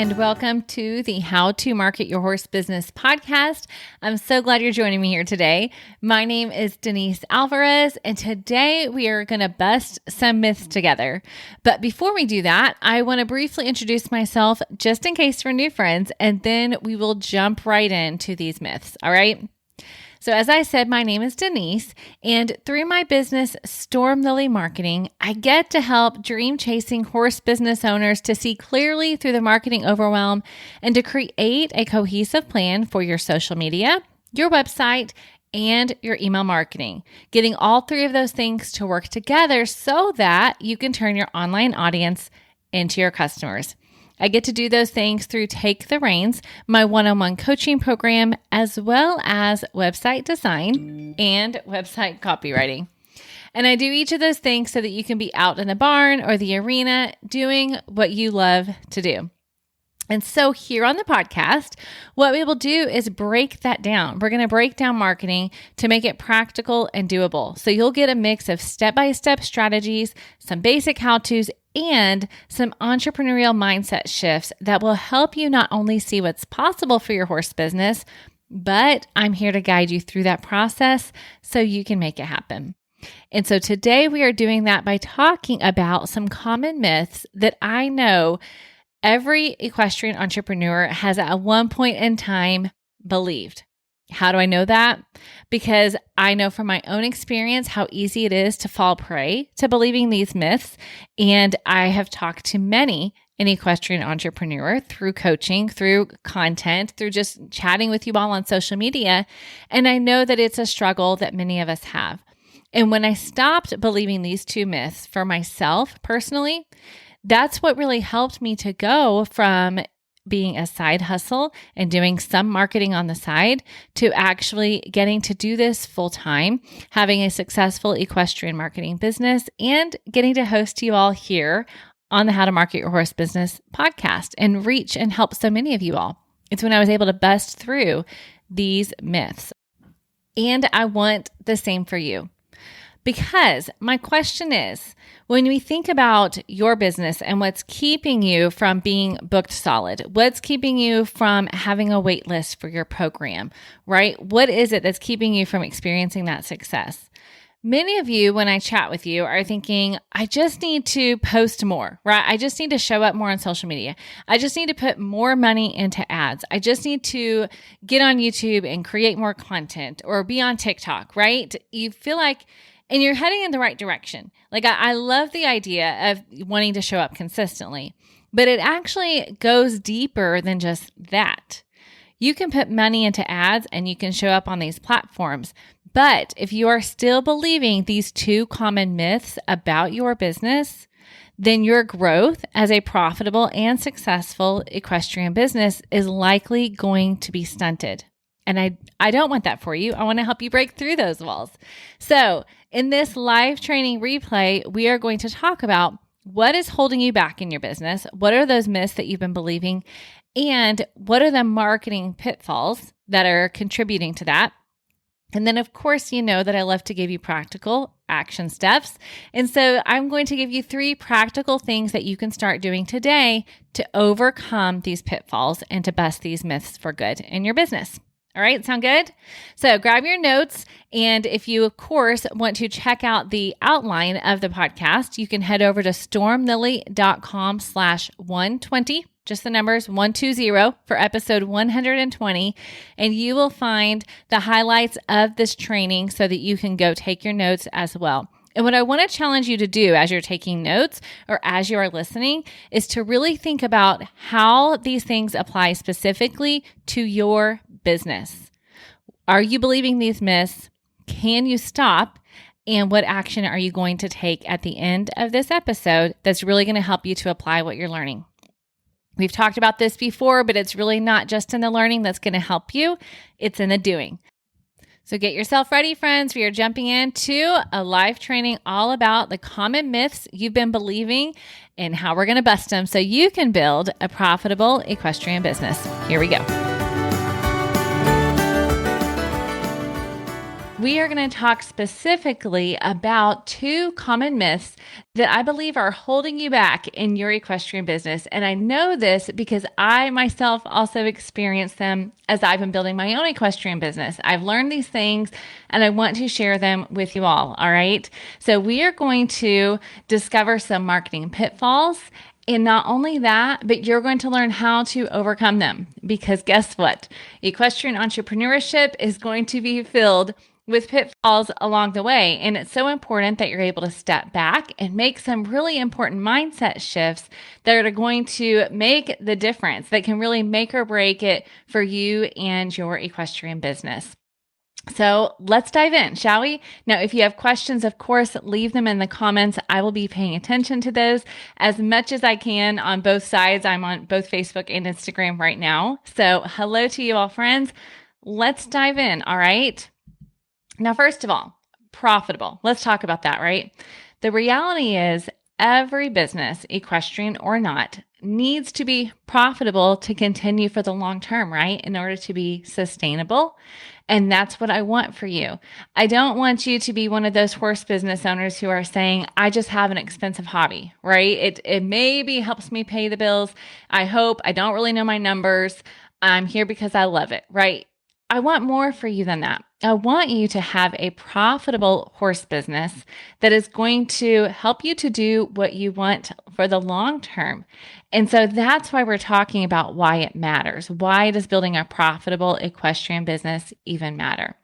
and welcome to the How to Market Your Horse Business podcast. I'm so glad you're joining me here today. My name is Denise Alvarez, and today we are going to bust some myths together. But before we do that, I want to briefly introduce myself just in case for new friends, and then we will jump right into these myths. All right? So as I said, my name is Denise, and through my business, Storm Lily Marketing, I get to help dream-chasing horse business owners to see clearly through the marketing overwhelm and to create a cohesive plan for your social media, your website, and your email marketing, getting all three of those things to work together so that you can turn your online audience into your customers. I get to do those things through Take the Reins, my one-on-one coaching program, as well as website design and website copywriting. And I do each of those things so that you can be out in the barn or the arena doing what you love to do. And so here on the podcast, what we will do is break that down. We're going to break down marketing to make it practical and doable. So you'll get a mix of step-by-step strategies, some basic how-tos, and some entrepreneurial mindset shifts that will help you not only see what's possible for your horse business, but I'm here to guide you through that process so you can make it happen. And so today we are doing that by talking about some common myths that I know every equestrian entrepreneur has at one point in time believed. How do I know that? Because I know from my own experience how easy it is to fall prey to believing these myths. And I have talked to many an equestrian entrepreneur through coaching, through content, through just chatting with you all on social media. And I know that it's a struggle that many of us have. And when I stopped believing these two myths for myself personally, that's what really helped me to go from being a side hustle and doing some marketing on the side to actually getting to do this full time, having a successful equestrian marketing business, and getting to host you all here on the How to Market Your Horse Business podcast and reach and help so many of you all. It's when I was able to bust through these myths. And I want the same for you. Because my question is, when we think about your business and what's keeping you from being booked solid, what's keeping you from having a wait list for your program, right? What is it that's keeping you from experiencing that success? Many of you, when I chat with you, are thinking, I just need to post more, right? I just need to show up more on social media. I just need to put more money into ads. I just need to get on YouTube and create more content or be on TikTok, right? You feel like and you're heading in the right direction. Like I love the idea of wanting to show up consistently, but it actually goes deeper than just that. You can put money into ads and you can show up on these platforms. But if you are still believing these two common myths about your business, then your growth as a profitable and successful equestrian business is likely going to be stunted. And I don't want that for you. I want to help you break through those walls. So in this live training replay, we are going to talk about what is holding you back in your business. What are those myths that you've been believing? And what are the marketing pitfalls that are contributing to that? And then, of course, you know that I love to give you practical action steps. And so I'm going to give you 3 practical things that you can start doing today to overcome these pitfalls and to bust these myths for good in your business. All right, sound good? So grab your notes, and if you, of course, want to check out the outline of the podcast, you can head over to stormlily.com/120, just the numbers 120 for episode 120, and you will find the highlights of this training so that you can go take your notes as well. And what I want to challenge you to do as you're taking notes or as you are listening is to really think about how these things apply specifically to your business. Are you believing these myths? Can you stop? And what action are you going to take at the end of this episode that's really going to help you to apply what you're learning? We've talked about this before, but it's really not just in the learning that's going to help you. It's in the doing. So get yourself ready, friends. We are jumping into a live training all about the common myths you've been believing and how we're going to bust them so you can build a profitable equestrian business. Here we go. we are going to talk specifically about 2 common myths that I believe are holding you back in your equestrian business. And I know this because I myself also experienced them as I've been building my own equestrian business. I've learned these things and I want to share them with you all. All right. So we are going to discover some marketing pitfalls. And not only that, but you're going to learn how to overcome them, because guess what? Equestrian entrepreneurship is going to be filled with pitfalls along the way. And it's so important that you're able to step back and make some really important mindset shifts that are going to make the difference, that can really make or break it for you and your equestrian business. So let's dive in, shall we? Now, if you have questions, of course, leave them in the comments. I will be paying attention to those as much as I can on both sides. I'm on both Facebook and Instagram right now. So hello to you all, friends. Let's dive in, all right? Now, first of all, profitable. Let's talk about that, right? The reality is every business, equestrian or not, needs to be profitable to continue for the long term, right? In order to be sustainable. And that's what I want for you. I don't want you to be one of those horse business owners who are saying, I just have an expensive hobby, right? It maybe helps me pay the bills. I hope. I don't really know my numbers. I'm here because I love it, right? I want more for you than that. I want you to have a profitable horse business that is going to help you to do what you want for the long term. And so that's why we're talking about why it matters. Why does building a profitable equestrian business even matter?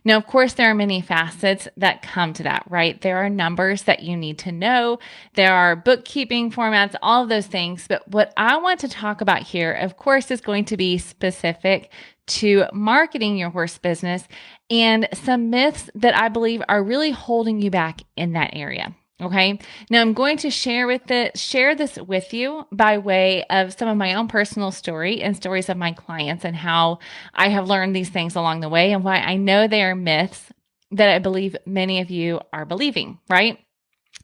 Now, of course, there are many facets that come to that, right? There are numbers that you need to know. There are bookkeeping formats, all of those things. But what I want to talk about here, of course, is going to be specific to marketing your horse business and some myths that I believe are really holding you back in that area. Okay. Now I'm going to share this with you by way of some of my own personal story and stories of my clients and how I have learned these things along the way and why I know they are myths that I believe many of you are believing, right?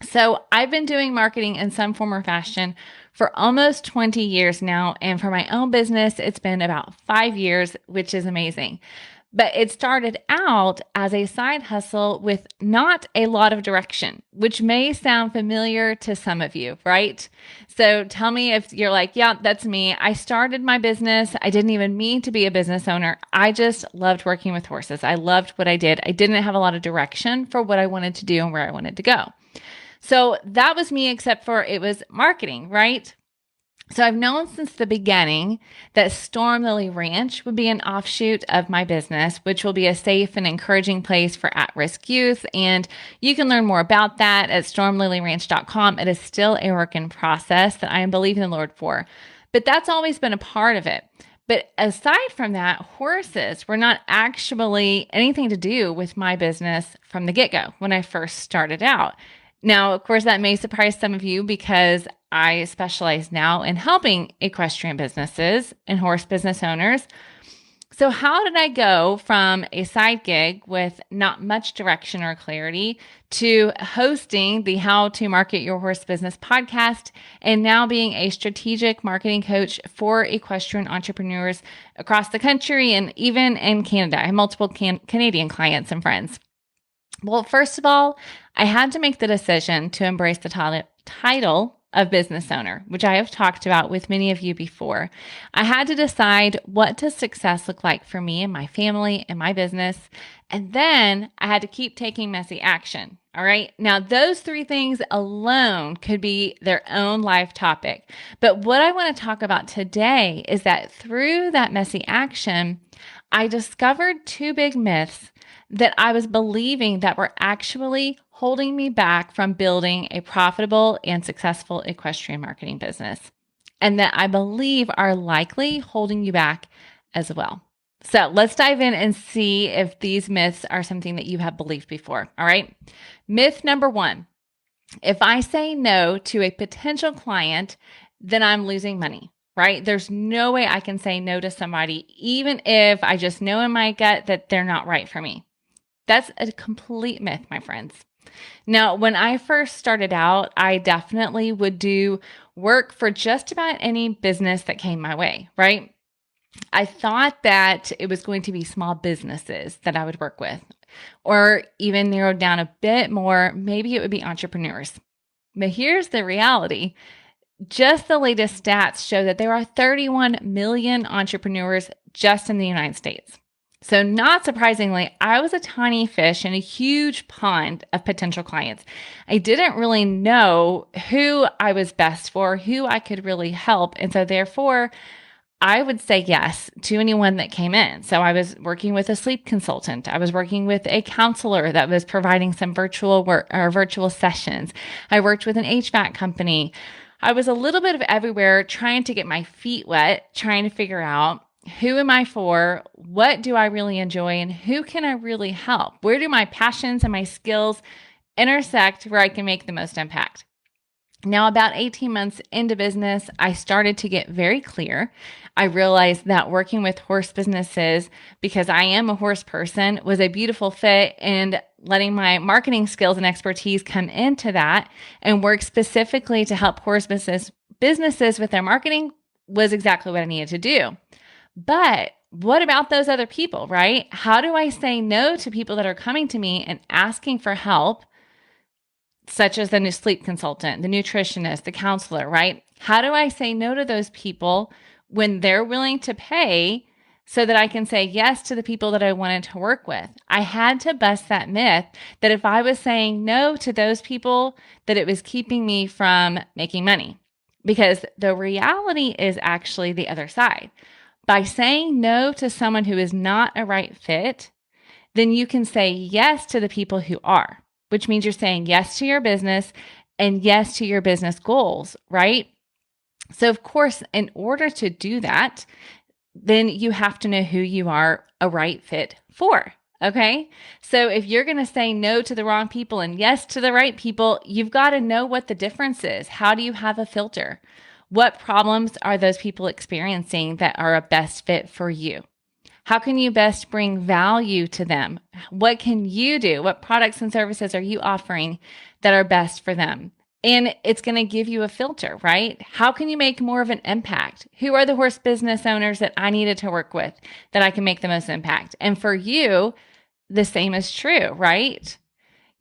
So I've been doing marketing in some form or fashion for almost 20 years now. And for my own business, it's been about 5 years, which is amazing. But it started out as a side hustle with not a lot of direction, which may sound familiar to some of you, right? So tell me if you're like, yeah, that's me. I started my business. I didn't even mean to be a business owner. I just loved working with horses. I loved what I did. I didn't have a lot of direction for what I wanted to do and where I wanted to go. So that was me, except for it was marketing, right? So I've known since the beginning that Storm Lily Ranch would be an offshoot of my business, which will be a safe and encouraging place for at-risk youth. And you can learn more about that at stormlilyranch.com. It is still a work in process that I am believing the Lord for. But that's always been a part of it. But aside from that, horses were not actually anything to do with my business from the get-go when I first started out. Now, of course, that may surprise some of you because I specialize now in helping equestrian businesses and horse business owners. So how did I go from a side gig with not much direction or clarity to hosting the How to Market Your Horse Business podcast and now being a strategic marketing coach for equestrian entrepreneurs across the country and even in Canada? I have multiple Canadian clients and friends. Well, first of all, I had to make the decision to embrace the title of business owner, which I have talked about with many of you before. I had to decide what does success look like for me and my family and my business. And then I had to keep taking messy action. All right. Now, those 3 things alone could be their own life topic. But what I want to talk about today is that through that messy action, I discovered 2 big myths that I was believing that were actually holding me back from building a profitable and successful equestrian marketing business, and that I believe are likely holding you back as well. So let's dive in and see if these myths are something that you have believed before. All right. Myth number 1, if I say no to a potential client, then I'm losing money. Right? There's no way I can say no to somebody, even if I just know in my gut that they're not right for me. That's a complete myth, my friends. Now, when I first started out, I definitely would do work for just about any business that came my way, right? I thought that it was going to be small businesses that I would work with, or even narrowed down a bit more, maybe it would be entrepreneurs. But here's the reality. Just the latest stats show that there are 31 million entrepreneurs just in the United States. So not surprisingly, I was a tiny fish in a huge pond of potential clients. I didn't really know who I was best for, who I could really help. And so therefore, I would say yes to anyone that came in. So I was working with a sleep consultant. I was working with a counselor that was providing some virtual work or virtual sessions. I worked with an HVAC company. I was a little bit of everywhere trying to get my feet wet, trying to figure out who am I for? What do I really enjoy? And who can I really help? Where do my passions and my skills intersect where I can make the most impact? Now, about 18 months into business, I started to get very clear. I realized that working with horse businesses, because I am a horse person, was a beautiful fit, and letting my marketing skills and expertise come into that and work specifically to help horse businesses with their marketing was exactly what I needed to do. But what about those other people, right? How do I say no to people that are coming to me and asking for help, such as the new sleep consultant, the nutritionist, the counselor, right? How do I say no to those people when they're willing to pay so that I can say yes to the people that I wanted to work with? I had to bust that myth that if I was saying no to those people, that it was keeping me from making money. Because the reality is actually the other side. By saying no to someone who is not a right fit, then you can say yes to the people who are, which means you're saying yes to your business and yes to your business goals, right? So of course, in order to do that, then you have to know who you are a right fit for. Okay. So if you're going to say no to the wrong people and yes to the right people, you've got to know what the difference is. How do you have a filter? What problems are those people experiencing that are a best fit for you? How can you best bring value to them? What can you do? What products and services are you offering that are best for them? And it's going to give you a filter, right? How can you make more of an impact? Who are the horse business owners that I needed to work with that I can make the most impact? And for you, the same is true, right?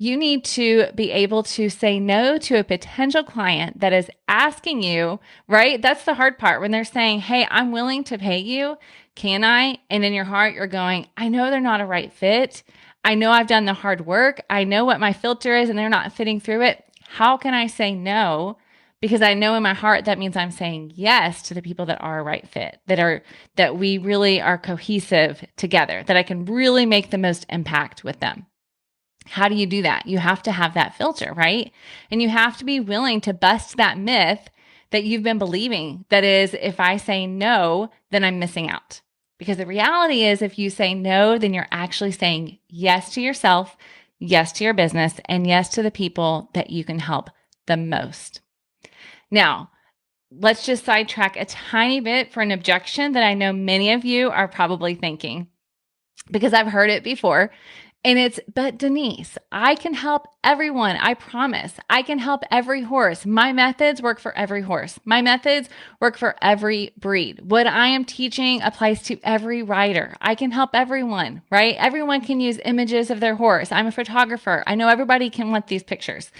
You need to be able to say no to a potential client that is asking you, right? That's the hard part when they're saying, hey, I'm willing to pay you. Can I? And in your heart, you're going, I know they're not a right fit. I know I've done the hard work. I know what my filter is and they're not fitting through it. How can I say no? Because I know in my heart that means I'm saying yes to the people that are a right fit, that we really are cohesive together, that I can really make the most impact with them. How do you do that? You have to have that filter, right? And you have to be willing to bust that myth that you've been believing. That is, if I say no, then I'm missing out. Because the reality is, if you say no, then you're actually saying yes to yourself, yes to your business, and yes to the people that you can help the most. Now, let's just sidetrack a tiny bit for an objection that I know many of you are probably thinking, because I've heard it before. And it's, but Denise, I can help everyone. I promise. I can help every horse. My methods work for every horse. My methods work for every breed. What I am teaching applies to every rider. I can help everyone, right? Everyone can use images of their horse. I'm a photographer. I know everybody can want these pictures.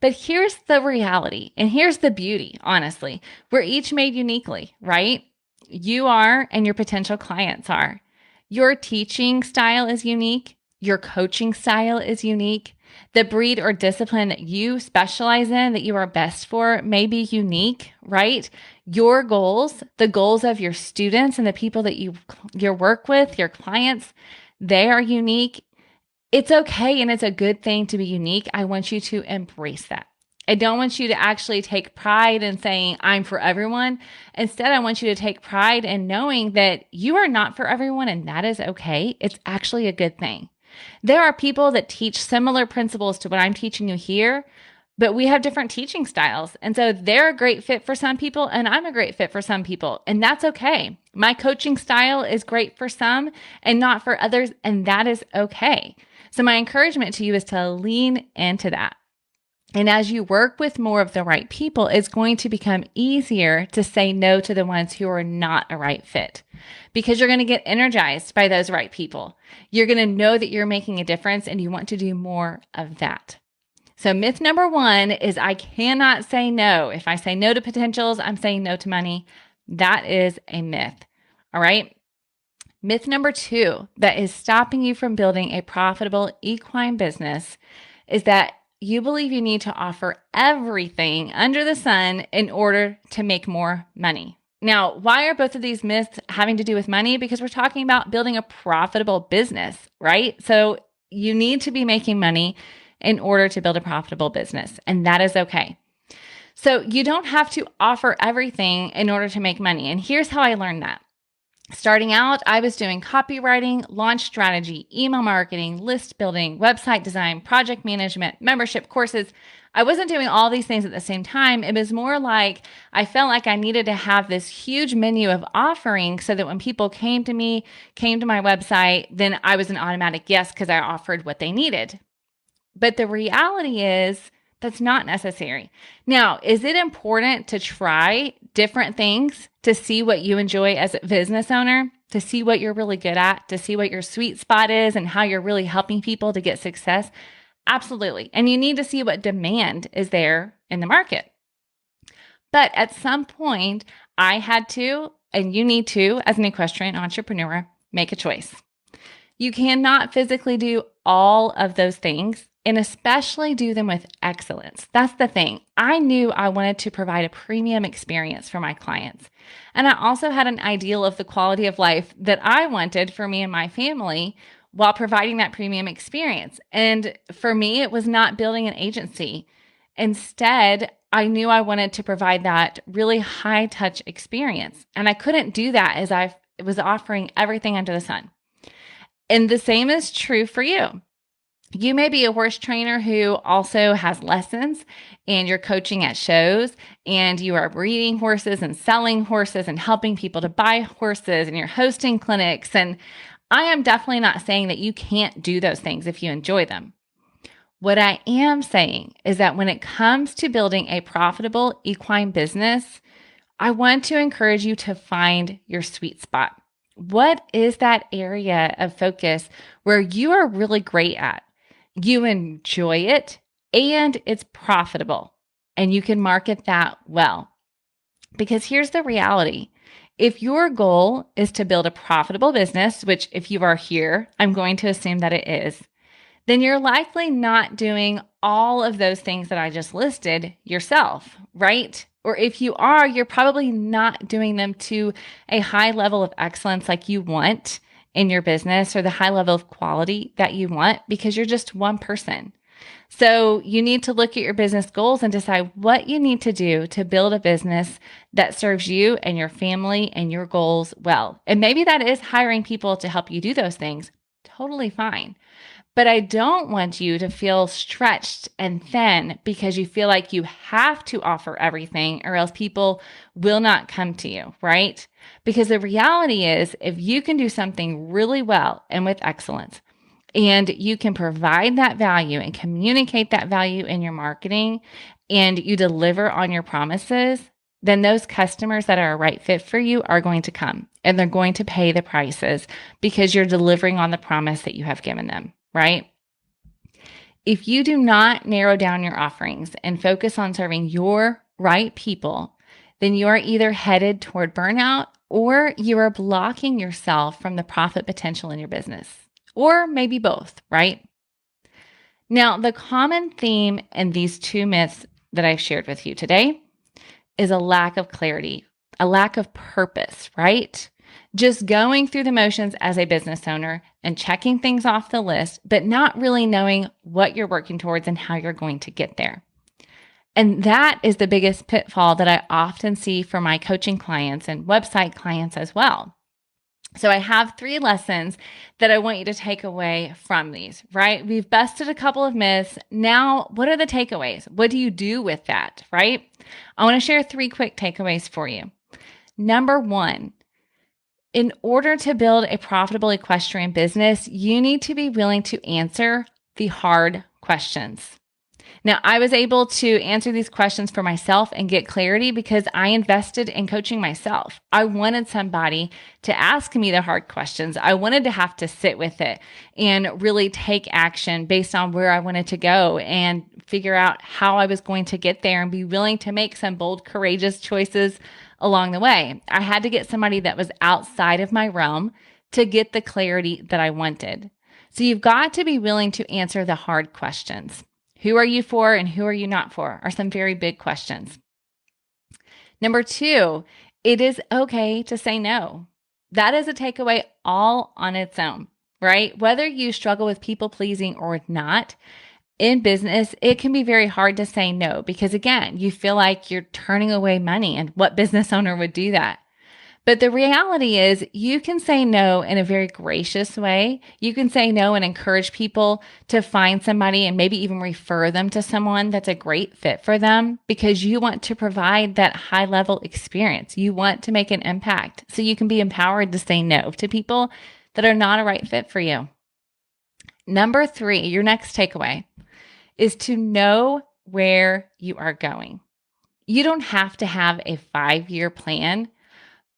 But here's the reality, and here's the beauty, honestly. We're each made uniquely, right? You are, and your potential clients are. Your teaching style is unique. Your coaching style is unique. The breed or discipline that you specialize in, that you are best for, may be unique, right? Your goals, the goals of your students and the people that you work with, your clients, they are unique. It's okay, and it's a good thing to be unique. I want you to embrace that. I don't want you to actually take pride in saying, I'm for everyone. Instead, I want you to take pride in knowing that you are not for everyone, and that is okay. It's actually a good thing. There are people that teach similar principles to what I'm teaching you here, but we have different teaching styles. And so they're a great fit for some people, and I'm a great fit for some people, and that's okay. My coaching style is great for some and not for others, and that is okay. So my encouragement to you is to lean into that. And as you work with more of the right people, it's going to become easier to say no to the ones who are not a right fit because you're going to get energized by those right people. You're going to know that you're making a difference and you want to do more of that. So myth number 1 is I cannot say no. If I say no to potentials, I'm saying no to money. That is a myth. All right. Myth number 2 that is stopping you from building a profitable equine business is that you believe you need to offer everything under the sun in order to make more money. Now, why are both of these myths having to do with money? Because we're talking about building a profitable business, right? So you need to be making money in order to build a profitable business, and that is okay. So you don't have to offer everything in order to make money. And here's how I learned that. Starting out, I was doing copywriting, launch strategy, email marketing, list building, website design, project management, membership courses. I wasn't doing all these things at the same time. It was more like I felt like I needed to have this huge menu of offerings so that when people came to me, came to my website, then I was an automatic yes because I offered what they needed. But the reality is that's not necessary. Now, is it important to try different things to see what you enjoy as a business owner, to see what you're really good at, to see what your sweet spot is and how you're really helping people to get success? Absolutely. And you need to see what demand is there in the market. But at some point, I had to, and you need to, as an equestrian entrepreneur, make a choice. You cannot physically do all of those things and especially do them with excellence. That's the thing. I knew I wanted to provide a premium experience for my clients. And I also had an ideal of the quality of life that I wanted for me and my family while providing that premium experience. And for me, it was not building an agency. Instead, I knew I wanted to provide that really high touch experience. And I couldn't do that as I was offering everything under the sun. And the same is true for you. You may be a horse trainer who also has lessons and you're coaching at shows and you are breeding horses and selling horses and helping people to buy horses and you're hosting clinics. And I am definitely not saying that you can't do those things if you enjoy them. What I am saying is that when it comes to building a profitable equine business, I want to encourage you to find your sweet spot. What is that area of focus where you are really great at? You enjoy it and it's profitable and you can market that well. Because here's the reality. If your goal is to build a profitable business, which if you are here, I'm going to assume that it is, then you're likely not doing all of those things that I just listed yourself, right? Or if you are, you're probably not doing them to a high level of excellence like you want in your business or the high level of quality that you want because you're just one person. So you need to look at your business goals and decide what you need to do to build a business that serves you and your family and your goals well. And maybe that is hiring people to help you do those things. Totally fine. But I don't want you to feel stretched and thin because you feel like you have to offer everything or else people will not come to you, right? Because the reality is if you can do something really well and with excellence, and you can provide that value and communicate that value in your marketing and you deliver on your promises, then those customers that are a right fit for you are going to come and they're going to pay the prices because you're delivering on the promise that you have given them. Right? If you do not narrow down your offerings and focus on serving your right people, then you are either headed toward burnout or you are blocking yourself from the profit potential in your business, or maybe both, right? Now, the common theme in these two myths that I've shared with you today is a lack of clarity, a lack of purpose, right? Just going through the motions as a business owner and checking things off the list, but not really knowing what you're working towards and how you're going to get there. And that is the biggest pitfall that I often see for my coaching clients and website clients as well. So I have 3 lessons that I want you to take away from these, right? We've busted a couple of myths. Now, what are the takeaways? What do you do with that, right? I want to share 3 quick takeaways for you. Number 1, in order to build a profitable equestrian business, you need to be willing to answer the hard questions. Now, I was able to answer these questions for myself and get clarity because I invested in coaching myself. I wanted somebody to ask me the hard questions. I wanted to have to sit with it and really take action based on where I wanted to go and figure out how I was going to get there and be willing to make some bold, courageous choices along the way. I had to get somebody that was outside of my realm to get the clarity that I wanted. So you've got to be willing to answer the hard questions. Who are you for and who are you not for are some very big questions. Number 2, it is okay to say no. That is a takeaway all on its own, right? Whether you struggle with people pleasing or not, in business, it can be very hard to say no because, again, you feel like you're turning away money, and what business owner would do that? But the reality is you can say no in a very gracious way. You can say no and encourage people to find somebody and maybe even refer them to someone that's a great fit for them because you want to provide that high level experience. You want to make an impact so you can be empowered to say no to people that are not a right fit for you. Number 3, your next takeaway is to know where you are going. You don't have to have a 5-year plan.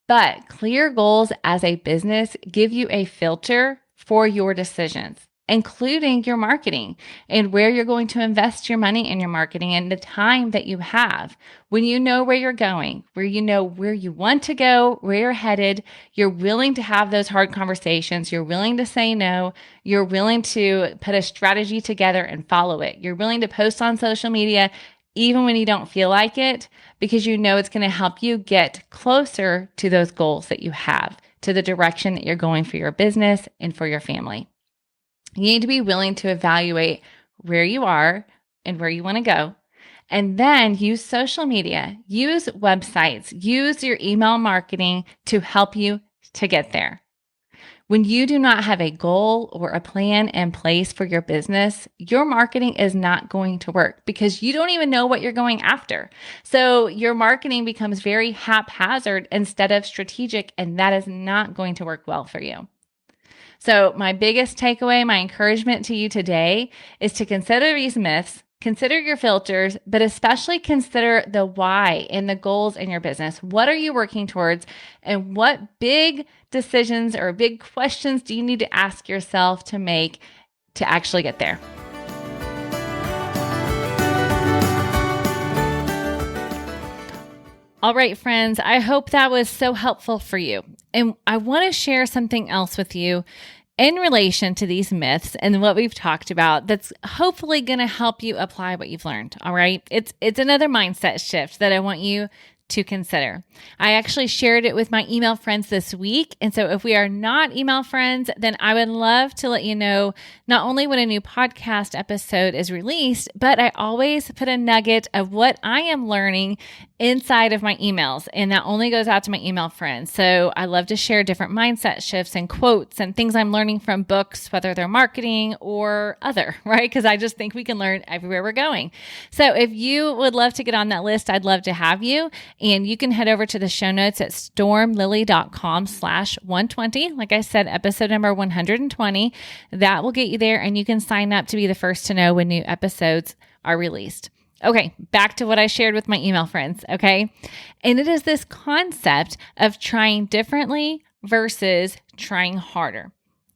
But clear goals as a business give you a filter for your decisions, including your marketing and where you're going to invest your money in your marketing and the time that you have. When you know where you're going, where you know where you want to go, where you're headed, you're willing to have those hard conversations. You're willing to say no. You're willing to put a strategy together and follow it. You're willing to post on social media even when you don't feel like it, because you know it's going to help you get closer to those goals that you have, to the direction that you're going for your business and for your family. You need to be willing to evaluate where you are and where you want to go, and then use social media, use websites, use your email marketing to help you to get there. When you do not have a goal or a plan in place for your business, your marketing is not going to work because you don't even know what you're going after. So your marketing becomes very haphazard instead of strategic, and that is not going to work well for you. So my biggest takeaway, my encouragement to you today is to consider these myths. Consider your filters, but especially consider the why and the goals in your business. What are you working towards? And what big decisions or big questions do you need to ask yourself to make to actually get there? All right, friends, I hope that was so helpful for you. And I want to share something else with you in relation to these myths and what we've talked about that's hopefully going to help you apply what you've learned. All right. It's another mindset shift that I want you to consider. I actually shared it with my email friends this week. And so if we are not email friends, then I would love to let you know not only when a new podcast episode is released, but I always put a nugget of what I am learning inside of my emails. And that only goes out to my email friends. So I love to share different mindset shifts and quotes and things I'm learning from books, whether they're marketing or other, right? Because I just think we can learn everywhere we're going. So if you would love to get on that list, I'd love to have you. And you can head over to the show notes at stormlily.com/120. Like I said, episode number 120. That will get you there, and you can sign up to be the first to know when new episodes are released. Okay, back to what I shared with my email friends, okay? And it is this concept of trying differently versus trying harder.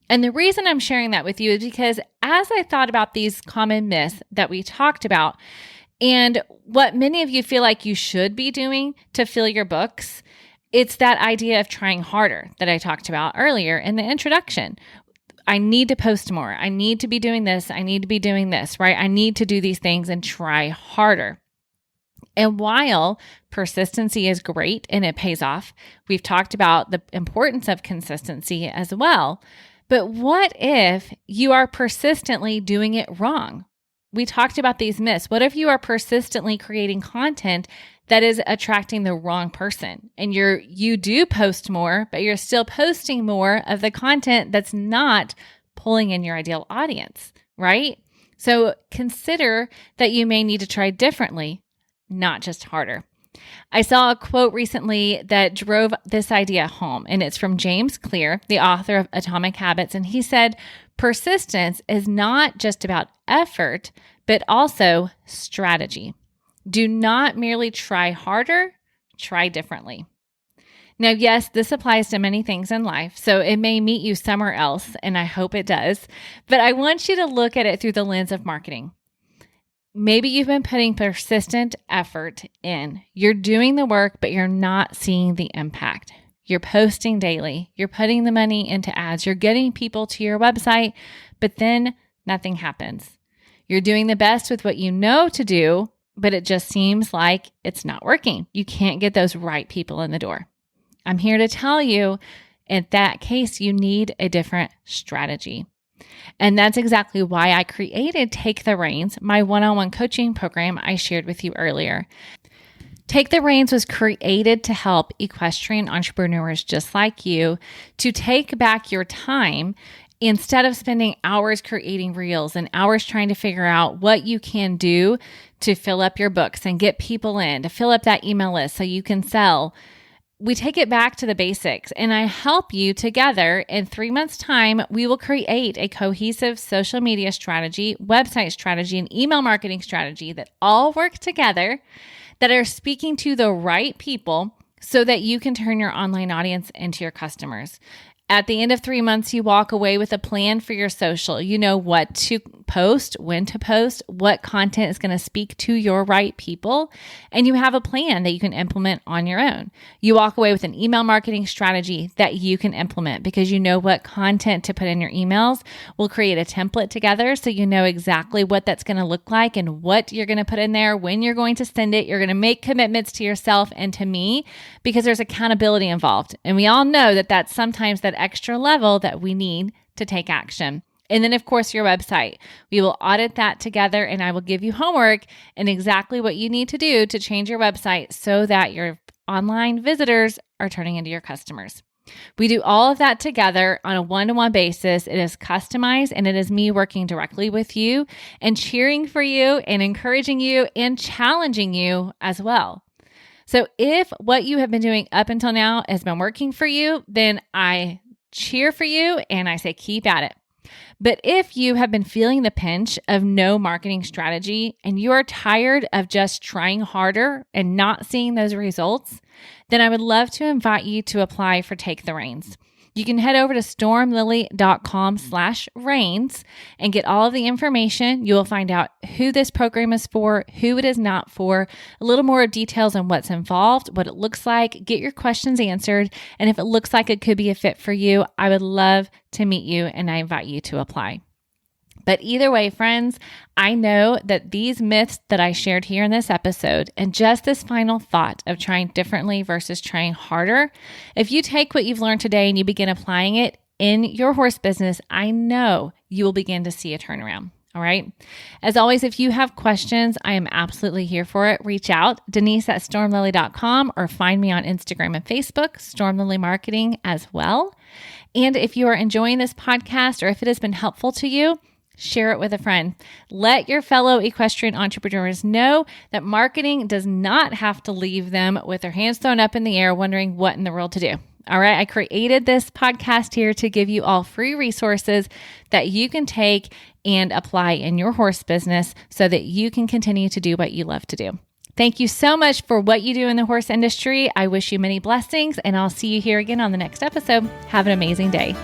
And the reason I'm sharing that with you is because as I thought about these common myths that we talked about, and what many of you feel like you should be doing to fill your books, it's that idea of trying harder that I talked about earlier in the introduction. I need to post more. I need to be doing this. I need to be doing this, right? I need to do these things and try harder. And while persistency is great and it pays off, we've talked about the importance of consistency as well. But what if you are persistently doing it wrong? We talked about these myths. What if you are persistently creating content that is attracting the wrong person, and you do post more, but you're still posting more of the content that's not pulling in your ideal audience, right? So consider that you may need to try differently, not just harder. I saw a quote recently that drove this idea home, and it's from James Clear, the author of Atomic Habits. And he said, persistence is not just about effort, but also strategy. Do not merely try harder, try differently. Now, yes, this applies to many things in life, so it may meet you somewhere else, and I hope it does, but I want you to look at it through the lens of marketing. Maybe you've been putting persistent effort in. You're doing the work, but you're not seeing the impact. You're posting daily. You're putting the money into ads. You're getting people to your website, but then nothing happens. You're doing the best with what you know to do, but it just seems like it's not working. You can't get those right people in the door. I'm here to tell you, in that case, you need a different strategy. And that's exactly why I created Take the Reins, my one-on-one coaching program I shared with you earlier. Take the Reins was created to help equestrian entrepreneurs just like you to take back your time instead of spending hours creating reels and hours trying to figure out what you can do to fill up your books and get people in, to fill up that email list so you can sell. We take it back to the basics, and I help you together. In 3 months' time, we will create a cohesive social media strategy, website strategy, and email marketing strategy that all work together, that are speaking to the right people so that you can turn your online audience into your customers. At the end of 3 months, you walk away with a plan for your social. You know what to post, when to post, what content is going to speak to your right people, and you have a plan that you can implement on your own. You walk away with an email marketing strategy that you can implement because you know what content to put in your emails. We'll create a template together so you know exactly what that's going to look like and what you're going to put in there, when you're going to send it. You're going to make commitments to yourself and to me because there's accountability involved. And we all know that that's sometimes that extra level that we need to take action. And then, of course, your website. We will audit that together, and I will give you homework and exactly what you need to do to change your website so that your online visitors are turning into your customers. We do all of that together on a one-to-one basis. It is customized, and it is me working directly with you and cheering for you and encouraging you and challenging you as well. So if what you have been doing up until now has been working for you, then I cheer for you and I say keep at it. But if you have been feeling the pinch of no marketing strategy and you are tired of just trying harder and not seeing those results, then I would love to invite you to apply for Take the Reins. You can head over to stormlily.com/reins and get all of the information. You will find out who this program is for, who it is not for, a little more details on what's involved, what it looks like, get your questions answered. And if it looks like it could be a fit for you, I would love to meet you and I invite you to apply. But either way, friends, I know that these myths that I shared here in this episode and just this final thought of trying differently versus trying harder, if you take what you've learned today and you begin applying it in your horse business, I know you will begin to see a turnaround. All right. As always, if you have questions, I am absolutely here for it. Reach out, Denise@stormlily.com, or find me on Instagram and Facebook, Storm Lily Marketing as well. And if you are enjoying this podcast or if it has been helpful to you, share it with a friend. Let your fellow equestrian entrepreneurs know that marketing does not have to leave them with their hands thrown up in the air wondering what in the world to do. All right. I created this podcast here to give you all free resources that you can take and apply in your horse business so that you can continue to do what you love to do. Thank you so much for what you do in the horse industry. I wish you many blessings, and I'll see you here again on the next episode. Have an amazing day.